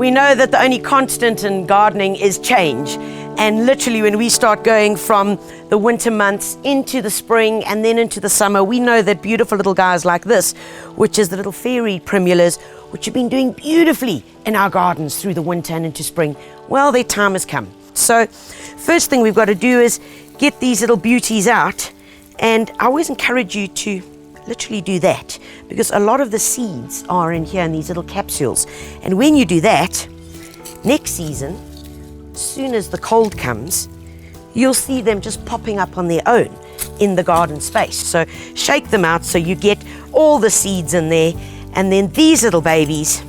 We know that the only constant in gardening is change. And literally when we start going from the winter months into the spring and then into the summer, we know that beautiful little guys like this, which is the little fairy primulas, which have been doing beautifully in our gardens through the winter and into spring, well, their time has come. So first thing we've got to do is get these little beauties out. And I always encourage you to literally do that, because a lot of the seeds are in here in these little capsules. And when you do that, next season, as soon as the cold comes, you'll see them just popping up on their own in the garden space. So shake them out so you get all the seeds in there, and then these little babies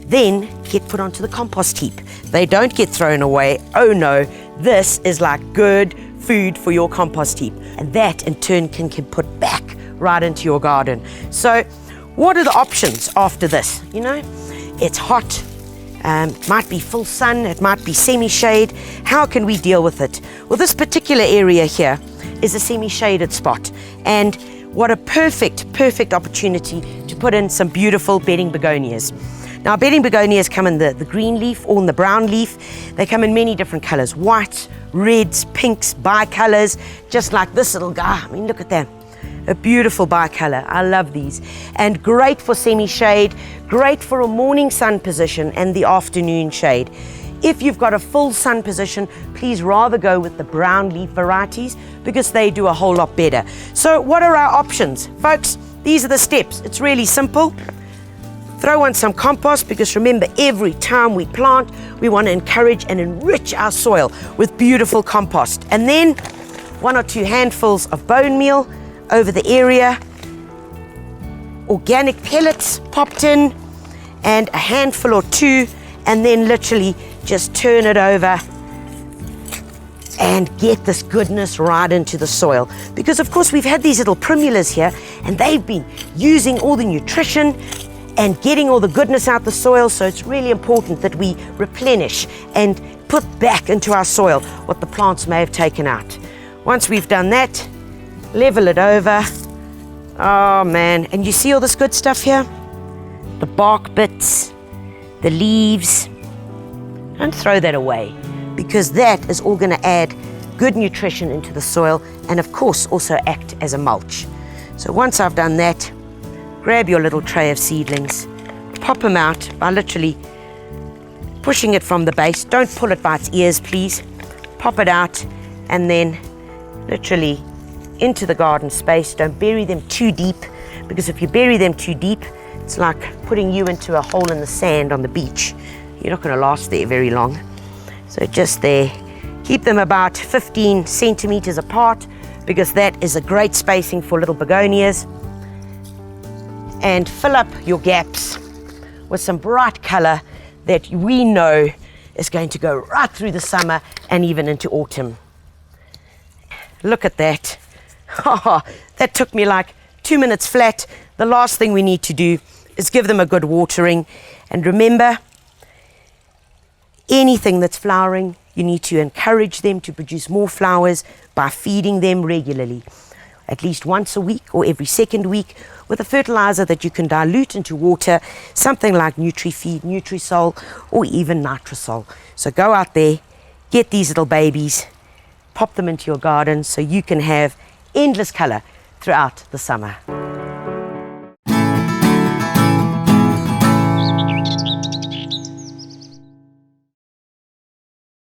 then get put onto the compost heap. They don't get thrown away. Oh no, this is like good food for your compost heap, and that in turn can put back right into your garden. So what are the options after this? You know, it's hot, it might be full sun, it might be semi-shade. How can we deal with it? Well, this particular area here is a semi-shaded spot, and what a perfect opportunity to put in some beautiful bedding begonias. Now, bedding begonias come in the green leaf or in the brown leaf. They come in many different colors: white, reds, pinks, bicolors, just like this little guy. I mean, look at that. A beautiful bicolor. I love these. And great for semi-shade, great for a morning sun position and the afternoon shade. If you've got a full sun position, please rather go with the brown leaf varieties, because they do a whole lot better. So what are our options? Folks, these are the steps. It's really simple. Throw on some compost, because remember, every time we plant, we want to encourage and enrich our soil with beautiful compost. And then 1 or 2 handfuls of bone meal over the area, organic pellets popped in, and a handful or 2, and then literally just turn it over and get this goodness right into the soil. Because of course we've had these little primulas here, and they've been using all the nutrition and getting all the goodness out the soil. So it's really important that we replenish and put back into our soil what the plants may have taken out. Once we've done that, level it over. Oh man, and you see all this good stuff here? The bark bits, the leaves. Don't throw that away, because that is all going to add good nutrition into the soil, and of course also act as a mulch. So once I've done that, grab your little tray of seedlings, pop them out by literally pushing it from the base. Don't pull it by its ears, please. Pop it out, and then literally into the garden space. Don't bury them too deep, because if you bury them too deep, it's like putting you into a hole in the sand on the beach. You're not going to last there very long. So just there. Keep them about 15 centimeters apart, because that is a great spacing for little begonias. And fill up your gaps with some bright color that we know is going to go right through the summer and even into autumn. Look at that. That took me like 2 minutes flat. The last thing we need to do is give them a good watering. And remember, anything that's flowering, you need to encourage them to produce more flowers by feeding them regularly, at least once a week or every second week, with a fertilizer that you can dilute into water, something like NutriFeed, Nutrisol, or even Nitrosol. So go out there, get these little babies, pop them into your garden so you can have endless color throughout the summer.